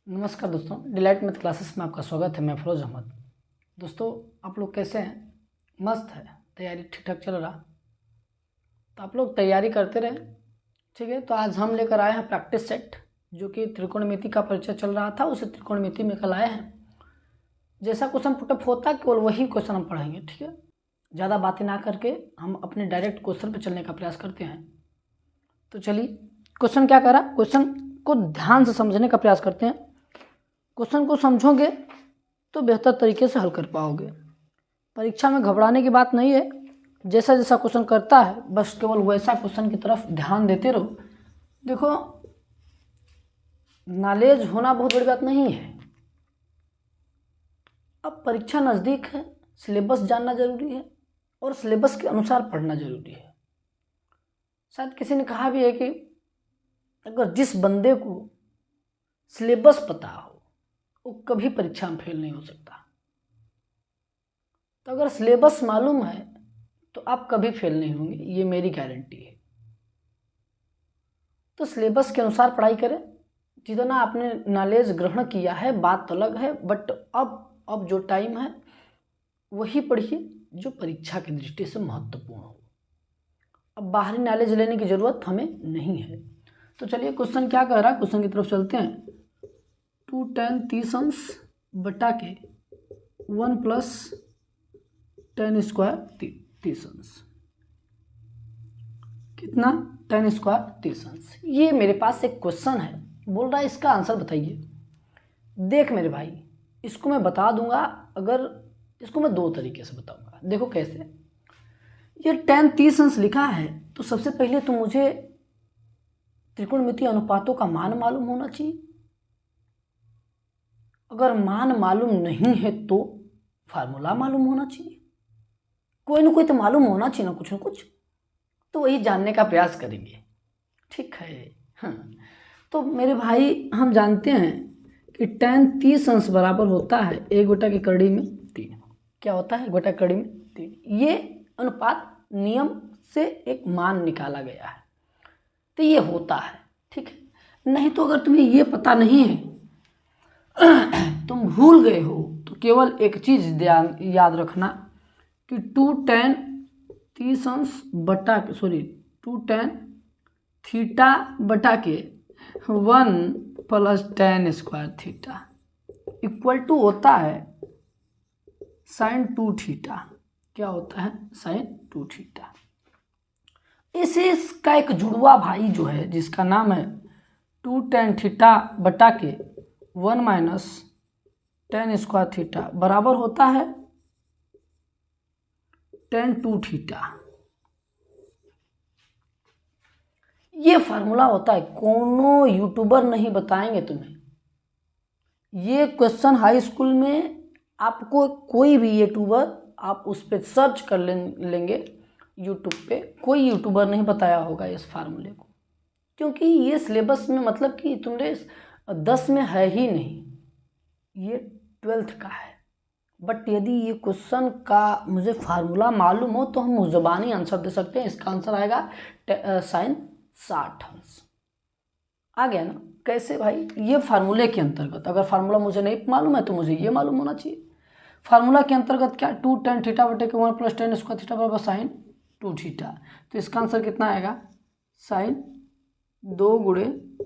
नमस्कार दोस्तों, delight math classes में आपका स्वागत है। मैं फिरोज अहमद। दोस्तों, आप लोग कैसे हैं? मस्त है? तैयारी ठीक ठाक चल रहा? तो आप लोग तैयारी करते रहे, ठीक है। तो आज हम लेकर आए हैं प्रैक्टिस सेट, जो कि त्रिकोणमिति का परिचय चल रहा था, उसे त्रिकोणमिति में कल आए हैं। जैसा क्वेश्चन पुटअप होता है केवल वही क्वेश्चन हम पढ़ेंगे, ठीक है। ज़्यादा बातें ना करके हम अपने डायरेक्ट क्वेश्चन पर चलने का प्रयास करते हैं। तो चलिए, क्वेश्चन क्या करा, क्वेश्चन को ध्यान से समझने का प्रयास करते हैं। क्वेश्चन को समझोगे तो बेहतर तरीके से हल कर पाओगे। परीक्षा में घबराने की बात नहीं है। जैसा जैसा क्वेश्चन करता है बस केवल वैसा क्वेश्चन की तरफ ध्यान देते रहो। देखो, नॉलेज होना बहुत बड़ी बात नहीं है। अब परीक्षा नज़दीक है, सिलेबस जानना जरूरी है और सिलेबस के अनुसार पढ़ना जरूरी है। शायद किसी ने कहा भी है कि अगर जिस बंदे को सिलेबस पता हो वो कभी परीक्षा में फेल नहीं हो सकता। तो अगर सिलेबस मालूम है तो आप कभी फेल नहीं होंगे, ये मेरी गारंटी है। तो सिलेबस के अनुसार पढ़ाई करें। जितना आपने नॉलेज ग्रहण किया है बात तो अलग है, बट अब जो टाइम है वही पढ़िए जो परीक्षा की दृष्टि से महत्वपूर्ण हो। अब बाहरी नॉलेज लेने की ज़रूरत हमें नहीं है। तो चलिए, क्वेश्चन क्या कह रहा है, क्वेश्चन की तरफ चलते हैं। 2 tan 30 अंश बटा के 1 प्लस tan स्क्वायर 30 अंश, कितना? tan स्क्वायर 30 अंश। ये मेरे पास एक क्वेश्चन है, बोल रहा है इसका आंसर बताइए। देख मेरे भाई, इसको मैं बता दूंगा, अगर इसको मैं दो तरीके से बताऊंगा। देखो कैसे। ये tan 30 अंश लिखा है तो सबसे पहले तो मुझे त्रिकोणमितीय अनुपातों का मान मालूम होना चाहिए। अगर मान मालूम नहीं है तो फार्मूला मालूम होना चाहिए। कोई ना कोई तो मालूम होना चाहिए ना, कुछ ना कुछ। तो वही जानने का प्रयास करेंगे, ठीक है। हाँ, तो मेरे भाई हम जानते हैं कि tan 30 अंश बराबर होता है 1/3 में 3। क्या होता है? 1/3 में 3। ये अनुपात नियम से एक मान निकाला गया है, तो ये होता है, ठीक है। नहीं तो अगर तुम्हें ये पता नहीं है, तुम भूल गए हो, तो केवल एक चीज याद रखना कि 2 tan 30 अंश बटा के 2 tan थीटा बटा के 1 plus tan square theta equal to होता है sin 2 थीटा। क्या होता है? sin 2 theta. इसका एक जुड़वा भाई जो है, जिसका नाम है 2 tan थीटा बटा के 1 माइनस tan स्क्वायर थीटा बराबर होता है tan 2 थीटा। ये फार्मूला होता है, कोनो यूट्यूबर नहीं बताएंगे तुम्हें। ये क्वेश्चन हाई स्कूल में आपको कोई भी यूट्यूबर, आप उस पर सर्च कर लेंगे यूट्यूब पे, कोई यूट्यूबर नहीं बताया होगा इस फार्मूले को, क्योंकि ये सिलेबस में, मतलब कि तुमने 10 में है ही नहीं, ये 12th का है। बट यदि ये क्वेश्चन का मुझे फार्मूला मालूम हो तो हम ज़बानी आंसर दे सकते हैं। इसका आंसर आएगा sin 60 अंश। आ गया ना? कैसे भाई? ये फार्मूले के अंतर्गत, अगर फार्मूला मुझे नहीं मालूम है तो मुझे ये मालूम होना चाहिए। फार्मूला के अंतर्गत क्या? 2 tan थीटा बटे के 1 प्लस tan स्क्वायर थीटा बराबर sin 2 थीटा। तो इसका आंसर कितना आएगा? sin 2 गुणे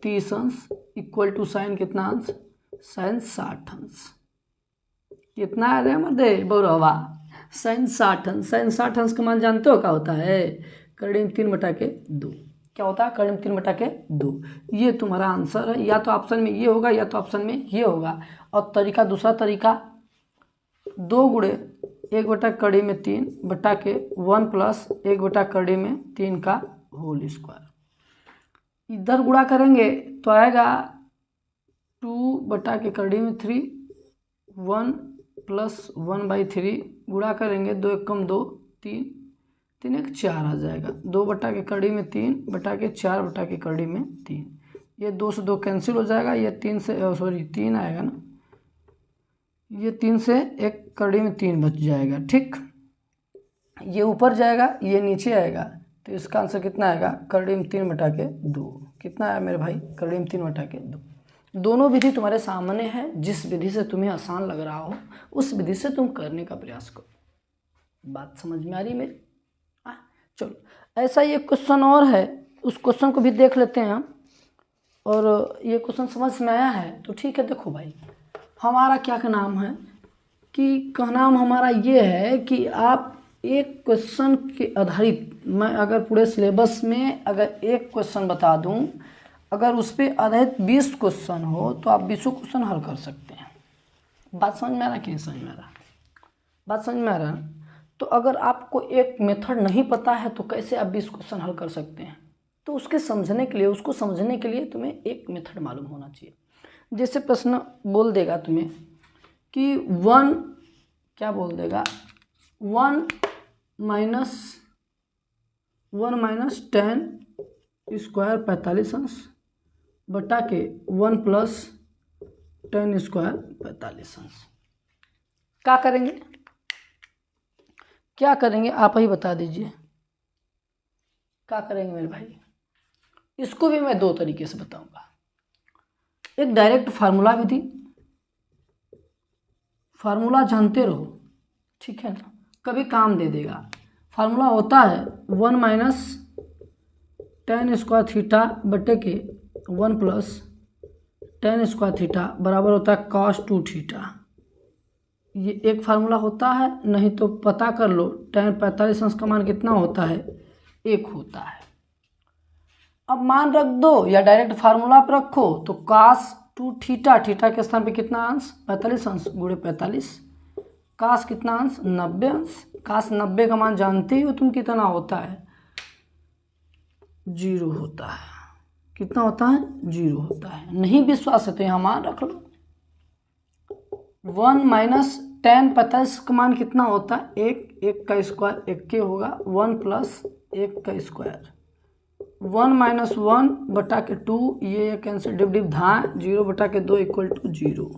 30 अंश इक्वल टू साइन कितना अंश? sin 60 अंश। कितना आ रहा है मर्दे बउरवा? sin 60 अंश। sin 60 अंश का मान जानते हो क्या होता है? करीब 3/2। क्या होता है? करीब 3/2। ये तुम्हारा आंसर है। या तो ऑप्शन में ये होगा या तो ऑप्शन में ये होगा। और तरीका, दूसरा तरीका, 2 गुणे 1/3 बटा के 1 प्लस 1/3 का होल स्क्वायर। इधर गुणा करेंगे तो आएगा 2/3 1 प्लस 1/3 गुणा करेंगे, 2 1 कम 2 3 3 1 4 आ जाएगा। 2/3 बटा के 4/3। ये 2 से 2 कैंसिल हो जाएगा। ये 3 से 3 आएगा ना, ये 3 से 1/3 बच जाएगा, ठीक। ये ऊपर जाएगा, ये नीचे आएगा, तो इसका आंसर कितना आएगा? 3/2। कितना आया मेरे भाई? 3/2। दोनों विधि तुम्हारे सामने है, जिस विधि से तुम्हें आसान लग रहा हो उस विधि से तुम करने का प्रयास करो। बात समझ में आ रही मेरी? चलो ऐसा ही एक क्वेश्चन और है, उस क्वेश्चन को भी देख लेते हैं हम। और ये क्वेश्चन समझ में आया है तो ठीक है। देखो भाई, हमारा क्या का नाम है कि का नाम हमारा ये है कि आप एक क्वेश्चन के आधारित, मैं अगर पूरे सिलेबस में अगर एक क्वेश्चन बता दूं, अगर उस पर आधारित 20 क्वेश्चन हो तो आप 20 क्वेश्चन हल कर सकते हैं। बात समझ में आ रहा कि नहीं समझ में आ रहा? बात समझ में आ रहा? तो अगर आपको एक मेथड नहीं पता है तो कैसे आप 20 क्वेश्चन हल कर सकते हैं? तो उसको समझने के लिए तुम्हें एक मेथड मालूम होना चाहिए। जैसे प्रश्न बोल देगा तुम्हें कि 1 क्या बोल देगा, 1 माइनस 10 स्क्वायर 45 अंश बटा के 1 प्लस 10 स्क्वायर 45 अंश। क्या करेंगे आप ही बता दीजिए, क्या करेंगे मेरे भाई? इसको भी मैं 2 तरीके से बताऊंगा। एक डायरेक्ट फार्मूला विधि, फार्मूला जानते रहो, ठीक है ना, कभी काम दे देगा। फार्मूला होता है 1 माइनस 10 स्क्वायर थीटा बटे के 1 प्लस 10 स्क्वायर थीटा बराबर होता है cos 2 थीटा। ये एक फार्मूला होता है, नहीं तो पता कर लो tan 45 अंश का मान कितना होता है, 1 होता है। अब मान रख दो या डायरेक्ट फार्मूला पर रखो तो cos 2 थीटा, थीटा के स्थान पे कितना अंश, 45 अंश गुणे 45, cos कितना अंश, 90 अंश। cos 90 का मान जानते ही हो तुम कितना होता है, 0 होता है। कितना होता है, 0 होता है। नहीं विश्वास है तो यहाँ मान रख लो। 1 माइनस 10 45 का मान कितना होता है, 1 का स्क्वायर 1 के होगा, 1 प्लस 1 का स्क्वायर, 1 माइनस 1 बटा के 2, ये कैंसिल डिव धाए, 0 बटा के 2 इक्वल टू 0।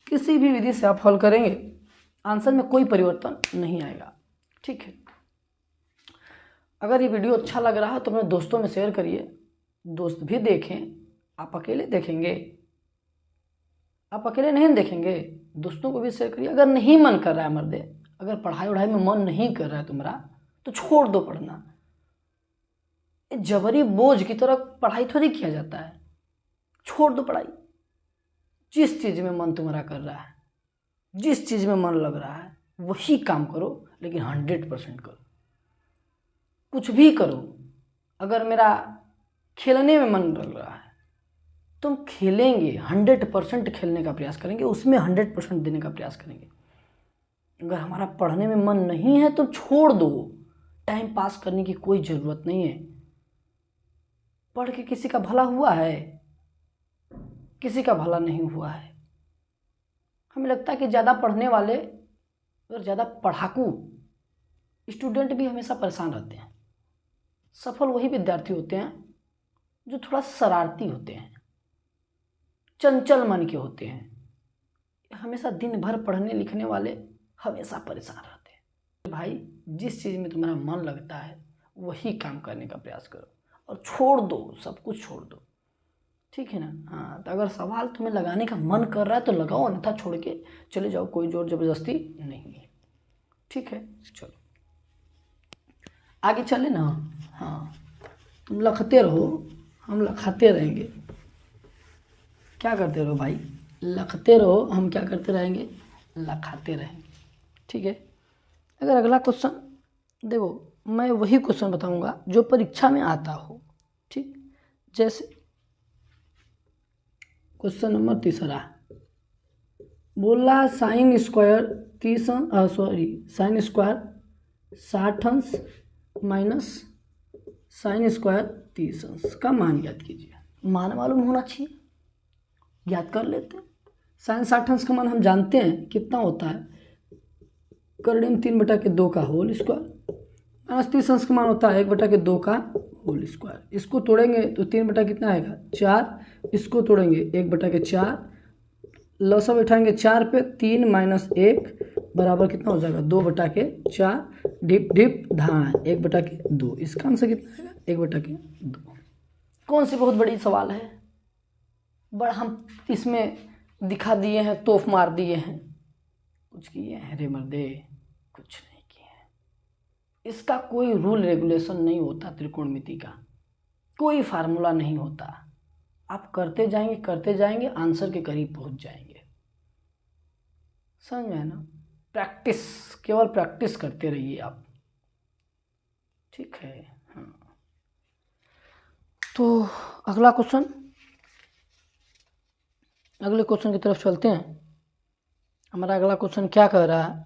किसी भी विधि से आप हल करेंगे आंसर में कोई परिवर्तन नहीं आएगा, ठीक है। अगर ये वीडियो अच्छा लग रहा है तो अपने दोस्तों में शेयर करिए, दोस्त भी देखें। आप अकेले देखेंगे, आप अकेले नहीं देखेंगे, दोस्तों को भी शेयर करिए। अगर नहीं मन कर रहा है मर्दे, अगर पढ़ाई वढ़ाई में मन नहीं कर रहा है तुम्हारा तो छोड़ दो पढ़ना। जबरी बोझ की तरह पढ़ाई थोड़ी किया जाता है, छोड़ दो पढ़ाई। जिस चीज़ में मन तुम्हारा कर रहा है, जिस चीज़ में मन लग रहा है वही काम करो, लेकिन 100% करो। कुछ भी करो। अगर मेरा खेलने में मन लग रहा है तुम खेलेंगे, 100% खेलने का प्रयास करेंगे, उसमें 100% देने का प्रयास करेंगे। अगर हमारा पढ़ने में मन नहीं है तो छोड़ दो, टाइम पास करने की कोई ज़रूरत नहीं है। पढ़ के किसी का भला हुआ है, किसी का भला नहीं हुआ है। हमें लगता है कि ज़्यादा पढ़ने वाले और ज़्यादा पढ़ाकू स्टूडेंट भी हमेशा परेशान रहते हैं। सफल वही विद्यार्थी होते हैं जो थोड़ा शरारती होते हैं, चंचल मन के होते हैं। हमेशा दिन भर पढ़ने लिखने वाले हमेशा परेशान रहते हैं। भाई, जिस चीज़ में तुम्हारा मन लगता है वही काम करने का प्रयास करो और छोड़ दो, सब कुछ छोड़ दो, ठीक है ना। हाँ, तो अगर सवाल तुम्हें लगाने का मन कर रहा है तो लगाओ, अन्यथा छोड़ के चले जाओ, कोई जोर जबरदस्ती नहीं है, ठीक है। चलो आगे चले ना। हाँ, तुम लखते रहो, हम लखाते रहेंगे। क्या करते रहो भाई, लखते रहो, हम क्या करते रहेंगे, लखाते रहेंगे, ठीक है। अगर अगला क्वेश्चन देखो, मैं वही क्वेश्चन बताऊंगा जो परीक्षा में आता हो, ठीक। जैसे क्वेश्चन नंबर 3 बोला साइन स्क्वायर 30 साइन स्क्वायर 60 अंश माइनस साइन स्क्वायर 30 अंश का मान याद कीजिए। मान मालूम होना चाहिए, याद कर लेते हैं। साइन 60 अंश का मान हम जानते हैं कितना होता है, कर्णिम 3/2 का होल स्क्वायर, माइनस 30 अंश का मान होता है 1/2 का होल स्क्वायर। इसको तोड़ेंगे तो 3 बटा कितना आएगा, 4। इसको तोड़ेंगे 1/4, लसा बैठाएंगे 4 पे, 3 माइनस 1 बराबर कितना हो जाएगा, 2/4, ढिप ढिप धाए 1/2। इसका आंसर कितना आएगा, 1/2। कौन सी बहुत बड़ी सवाल है, बड़ा हम इसमें दिखा दिए हैं, तोफ मार दिए हैं, कुछ किए हैं रे मर्दे, कुछ नहीं किए हैं। इसका कोई रूल रेगुलेशन नहीं होता, त्रिकोणमिति का कोई फार्मूला नहीं होता। आप करते जाएंगे आंसर के करीब पहुंच जाएंगे। समझ में है ना? प्रैक्टिस, केवल प्रैक्टिस करते रहिए आप, ठीक है। हाँ, तो अगला क्वेश्चन, अगले क्वेश्चन की तरफ चलते हैं। हमारा अगला क्वेश्चन क्या कह रहा है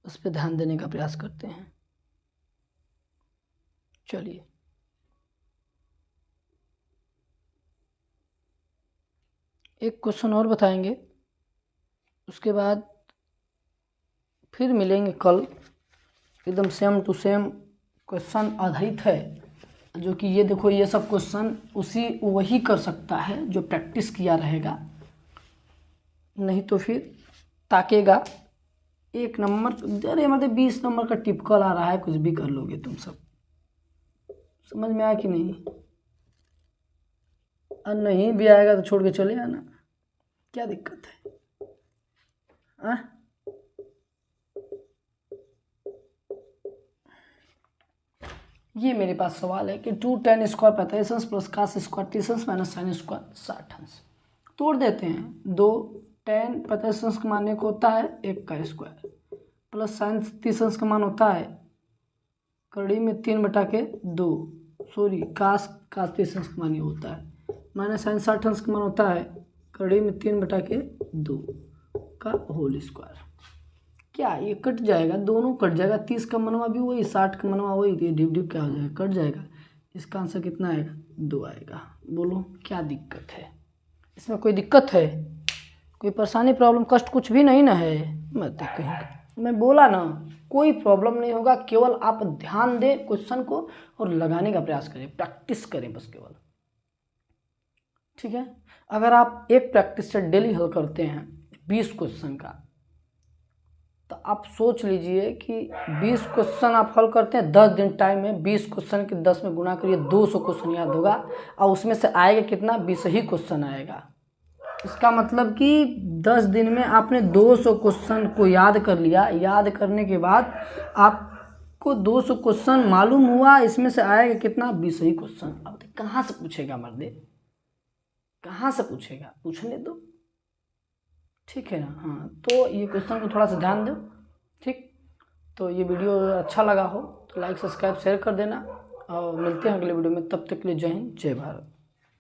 उस पर ध्यान देने का प्रयास करते हैं। चलिए, एक क्वेश्चन और बताएंगे, उसके बाद फिर मिलेंगे कल। एकदम सेम टू सेम क्वेश्चन आधारित है, जो कि ये देखो, ये सब क्वेश्चन वही कर सकता है जो प्रैक्टिस किया रहेगा, नहीं तो फिर ताकेगा। 1 नंबर, अरे मतलब 20 नंबर का टिपिकल आ रहा है, कुछ भी कर लोगे तुम सब। समझ में आया कि नहीं? और नहीं भी आएगा तो छोड़ के चले आना, क्या दिक्कत है? ये मेरे पास सवाल है कि 2 tan स्क्वायर 45 अंश प्लस cos स्क्वायर 30 अंश माइनस sin स्क्वायर 60 अंश। तोड़ देते हैं। 2 tan 45 अंश का मान एक होता है 1 का स्क्वायर, प्लस sin 30 अंश का मान होता है कड़ी में 3/2, सॉरी cos 30 अंश का मान ये होता है, माइनस sin 60 अंश का मान होता है कड़ी में 3/2 का होल स्क्वायर। क्या ये कट जाएगा? दोनों कट जाएगा। 30 का मनवा भी वही, 60 का मनवा वही, ये डिप डिप क्या हो जाएगा? कट जाएगा। इसका आंसर कितना आएगा? 2 आएगा। बोलो क्या दिक्कत है इसमें? कोई दिक्कत है? कोई परेशानी, प्रॉब्लम, कष्ट कुछ भी नहीं ना है? मत कहीं, मैं बोला ना, कोई प्रॉब्लम नहीं होगा। केवल आप ध्यान दें क्वेश्चन को और लगाने का प्रयास करें, प्रैक्टिस करें बस केवल, ठीक है। अगर आप एक प्रैक्टिस से डेली हल करते हैं 20 क्वेश्चन का, तो आप सोच लीजिए कि 20 क्वेश्चन आप हल करते हैं 10 दिन टाइम में, 20 क्वेश्चन के 10 में गुणा करिए, 200 क्वेश्चन याद होगा, और उसमें से आएगा कितना? 20 ही क्वेश्चन आएगा। इसका मतलब कि 10 दिन में आपने 200 क्वेश्चन को याद कर लिया। याद करने के बाद आपको 200 क्वेश्चन मालूम हुआ, इसमें से आएगा कितना? 20 ही क्वेश्चन। अब कहाँ से पूछेगा मर्दे, कहाँ से पूछेगा? पूछने दो, ठीक है ना? हाँ, तो ये क्वेश्चन को थोड़ा सा ध्यान दो, ठीक। तो ये वीडियो अच्छा लगा हो तो लाइक सब्सक्राइब शेयर कर देना, और मिलते हैं अगले वीडियो में। तब तक के लिए जय हिंद, जय भारत।